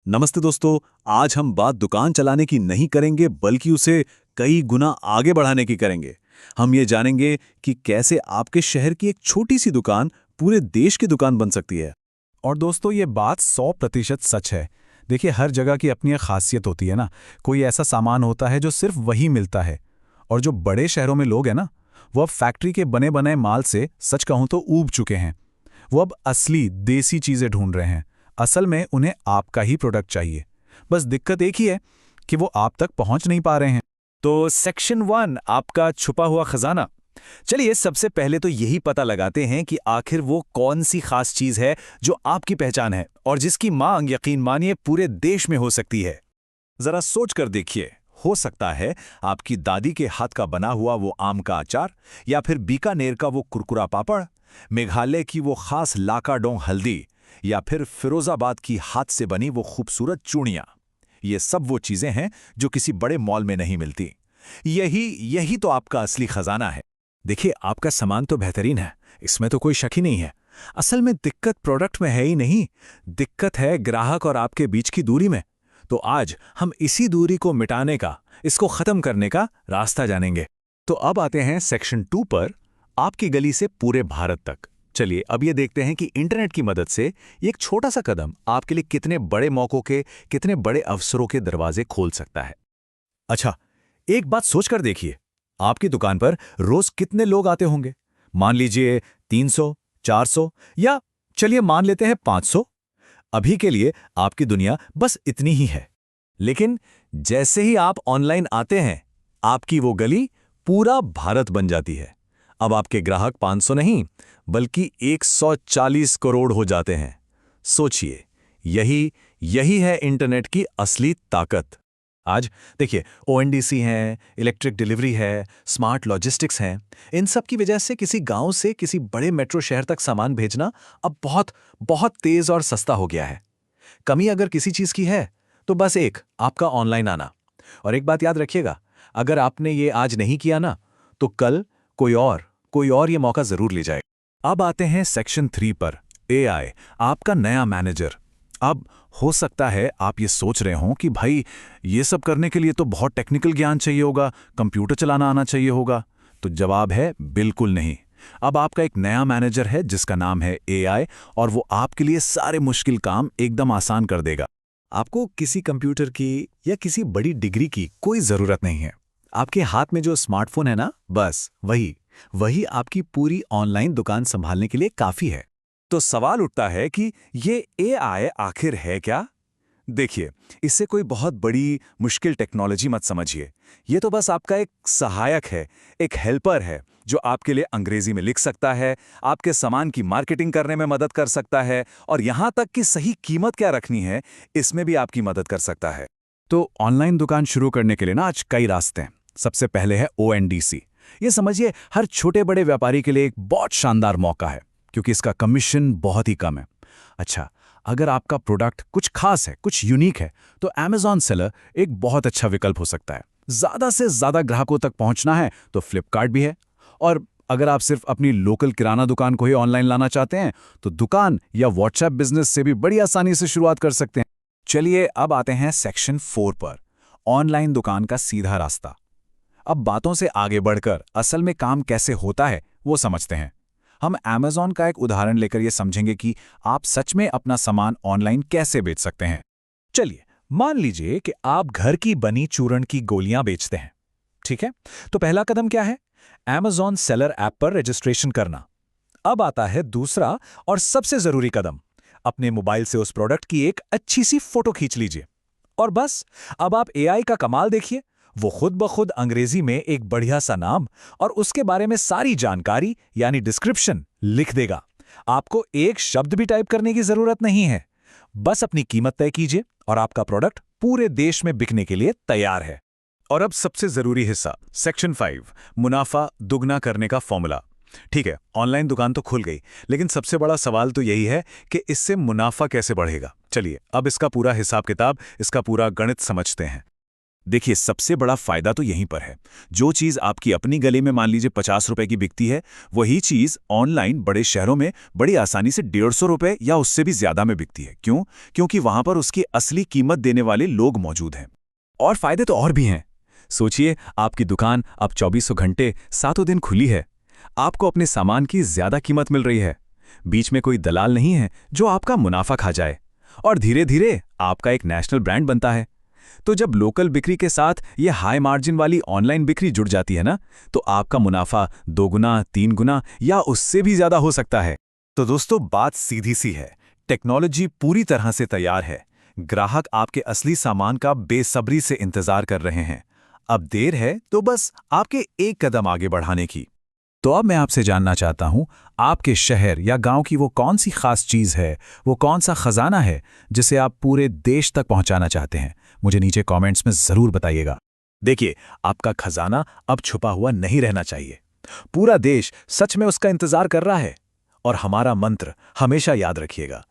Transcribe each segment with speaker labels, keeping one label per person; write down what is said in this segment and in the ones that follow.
Speaker 1: नमस्ते दोस्तों। आज हम बात दुकान चलाने की नहीं करेंगे बल्कि उसे कई गुना आगे बढ़ाने की करेंगे। हम ये जानेंगे कि कैसे आपके शहर की एक छोटी सी दुकान पूरे देश की दुकान बन सकती है।
Speaker 2: और दोस्तों ये बात 100% सच है। देखिए हर जगह की अपनी एक खासियत होती है ना। कोई ऐसा सामान होता है जो सिर्फ वही मिलता है। और जो बड़े शहरों में लोग हैं ना, वो अब फैक्ट्री के बने बनाए माल से सच कहूँ तो ऊब चुके हैं। वो अब असली देसी चीज़ें ढूंढ रहे हैं। असल में उन्हें आपका ही प्रोडक्ट चाहिए। बस दिक्कत एक ही है कि वो आप तक पहुंच नहीं पा रहे हैं।
Speaker 3: तो सेक्शन 1 आपका छुपा हुआ खजाना। चलिए सबसे पहले तो यही पता लगाते हैं कि आखिर वो कौन सी खास चीज है जो आपकी पहचान है और जिसकी मांग यकीन मानिए पूरे देश में हो सकती है। जरा सोच कर देखिए, हो सकता है आपकी दादी के हाथ का बना हुआ वो आम का अचार, या फिर बीकानेर का वो कुरकुरा पापड़, मेघालय की वो खास लाकाडोंग हल्दी, या फिर फिरोजाबाद की हाथ से बनी वो खूबसूरत चूड़ियां। ये सब वो चीजें हैं जो किसी बड़े मॉल में नहीं मिलती। यही यही तो आपका असली खजाना है। देखिए आपका सामान तो बेहतरीन है, इसमें तो कोई शक ही नहीं है। असल में दिक्कत प्रोडक्ट में है ही नहीं, दिक्कत है ग्राहक और आपके बीच की दूरी में। तो आज हम इसी दूरी को मिटाने का, इसको खत्म करने का रास्ता जानेंगे। तो अब आते हैं सेक्शन 2 पर, आपकी गली से पूरे भारत तक। चलिए अब ये देखते हैं कि इंटरनेट की मदद से ये एक छोटा सा कदम आपके लिए कितने बड़े मौकों के, कितने बड़े अवसरों के दरवाजे खोल सकता है। अच्छा, एक बात सोचकर देखिए, आपकी दुकान पर रोज कितने लोग आते होंगे? मान लीजिए 300, 400, या चलिए मान लेते हैं 500। अभी के लिए आपकी दुनिया बस इतनी ही है। लेकिन जैसे ही आप ऑनलाइन आते हैं, आपकी वो गली पूरा भारत बन जाती है। अब आपके ग्राहक 500 नहीं, बल्कि 140 करोड़ हो जाते हैं। सोचिए, यही यही है इंटरनेट की असली ताकत। आज देखिए ओएनडीसी हैं, इलेक्ट्रिक डिलीवरी है, स्मार्ट लॉजिस्टिक्स हैं। इन सब की वजह से किसी गांव से किसी बड़े मेट्रो शहर तक सामान भेजना अब बहुत बहुत तेज और सस्ता हो गया है। कमी अगर किसी चीज की है तो बस एक आपका ऑनलाइन आना। और एक बात याद रखिएगा, अगर आपने ये आज नहीं किया ना, तो कल कोई और ये मौका जरूर ले जाएगा। अब आते हैं सेक्शन 3 पर, एआई, आपका नया मैनेजर। अब हो सकता है आप ये सोच रहे हों कि भाई ये सब करने के लिए तो बहुत टेक्निकल ज्ञान चाहिए होगा, कंप्यूटर चलाना आना चाहिए होगा। तो जवाब है बिल्कुल नहीं। अब आपका एक नया मैनेजर है जिसका नाम है एआई, और वो आपके लिए सारे मुश्किल काम एकदम आसान कर देगा। आपको किसी कंप्यूटर की या किसी बड़ी डिग्री की कोई जरूरत नहीं है। आपके हाथ में जो स्मार्टफोन है ना, बस वही वही आपकी पूरी ऑनलाइन दुकान संभालने के लिए काफी है। तो सवाल उठता है कि ये एआई आखिर है क्या? देखिए, इससे कोई बहुत बड़ी मुश्किल टेक्नोलॉजी मत समझिए। ये तो बस आपका एक सहायक है, एक हेल्पर है जो आपके लिए अंग्रेजी में लिख सकता है, आपके सामान की मार्केटिंग करने में मदद कर सकता है, और यहां तक कि सही कीमत क्या रखनी है, इसमें भी आपकी मदद कर सकता है। तो ऑनलाइन दुकान शुरू करने के लिए ना आज कई रास्ते हैं। सबसे पहले है ओएनडीसी। ये समझिए हर छोटे बड़े व्यापारी के लिए एक बहुत शानदार मौका है, क्योंकि इसका कमीशन बहुत ही कम है। अच्छा, अगर आपका प्रोडक्ट कुछ खास है, कुछ यूनिक है, तो Amazon सेलर एक बहुत अच्छा विकल्प हो सकता है। ज़्यादा से ज़्यादा ग्राहकों तक पहुंचना है तो फ्लिपकार्ट भी है। और अगर आप सिर्फ अपनी लोकल किराना दुकान को ही ऑनलाइन लाना चाहते हैं, तो दुकान या व्हाट्सएप बिजनेस से भी बड़ी आसानी से शुरुआत कर सकते हैं। चलिए अब आते हैं सेक्शन 4 पर, ऑनलाइन दुकान का सीधा रास्ता। अब बातों से आगे बढ़कर असल में काम कैसे होता है वो समझते हैं। हम Amazon का एक उदाहरण लेकर ये समझेंगे कि आप सच में अपना सामान ऑनलाइन कैसे बेच सकते हैं। चलिए मान लीजिए कि आप घर की बनी चूर्ण की गोलियां बेचते हैं। ठीक है, तो पहला कदम क्या है? Amazon सेलर ऐप पर रजिस्ट्रेशन करना। अब आता है दूसरा और सबसे जरूरी कदम, अपने मोबाइल से उस प्रोडक्ट की एक अच्छी सी फोटो खींच लीजिए। और बस अब आप एआई का कमाल देखिए, वो खुद ब खुद अंग्रेजी में एक बढ़िया सा नाम और उसके बारे में सारी जानकारी यानी डिस्क्रिप्शन लिख देगा। आपको एक शब्द भी टाइप करने की जरूरत नहीं है। बस अपनी कीमत तय कीजिए और आपका प्रोडक्ट पूरे देश में बिकने के लिए तैयार है। और अब सबसे जरूरी हिस्सा, सेक्शन 5, मुनाफा दुगना करने का फॉर्मूला। ठीक है, ऑनलाइन दुकान तो खुल गई, लेकिन सबसे बड़ा सवाल तो यही है कि इससे मुनाफा कैसे बढ़ेगा। चलिए अब इसका पूरा हिसाब किताब, इसका पूरा गणित समझते हैं। देखिए, सबसे बड़ा फायदा तो यहीं पर है। जो चीज़ आपकी अपनी गली में मान लीजिए 50 रुपए की बिकती है, वही चीज़ ऑनलाइन बड़े शहरों में बड़ी आसानी से 150 रुपए या उससे भी ज़्यादा में बिकती है। क्यों? क्योंकि वहाँ पर उसकी असली कीमत देने वाले लोग मौजूद हैं।
Speaker 2: और फायदे तो और भी हैं। सोचिए, आपकी दुकान अब 24 घंटे सातों दिन खुली है। आपको अपने सामान की ज्यादा कीमत मिल रही है। बीच में कोई दलाल नहीं है जो आपका मुनाफा खा जाए। और धीरे धीरे आपका एक नेशनल ब्रांड बनता है। तो जब लोकल बिक्री के साथ ये हाई मार्जिन वाली ऑनलाइन बिक्री जुड़ जाती है ना, तो आपका मुनाफा 2 गुना, 3 गुना या उससे भी ज्यादा हो सकता है।
Speaker 3: तो दोस्तों, बात सीधी सी है। टेक्नोलॉजी पूरी तरह से तैयार है। ग्राहक आपके असली सामान का बेसब्री से इंतजार कर रहे हैं। अब देर है तो बस आपके एक कदम आगे बढ़ाने की।
Speaker 2: तो अब मैं आपसे जानना चाहता हूं, आपके शहर या गांव की वो कौन सी खास चीज है, वो कौन सा खजाना है जिसे आप पूरे देश तक पहुंचाना चाहते हैं? मुझे नीचे कमेंट्स में जरूर बताइएगा।
Speaker 3: देखिए, आपका खजाना अब छुपा हुआ नहीं रहना चाहिए। पूरा देश सच में उसका इंतजार कर रहा है। और हमारा मंत्र हमेशा याद रखिएगा,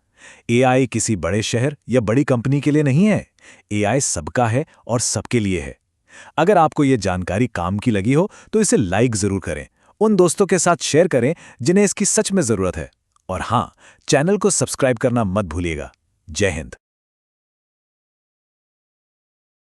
Speaker 3: एआई किसी बड़े शहर या बड़ी कंपनी के लिए नहीं है। एआई सबका है और सबके लिए है। अगर आपको ये जानकारी काम की लगी हो तो इसे लाइक जरूर करें, उन दोस्तों के साथ शेयर करें जिन्हें इसकी सच में जरूरत है। और हाँ, चैनल को सब्सक्राइब करना मत भूलिएगा। जय हिंद।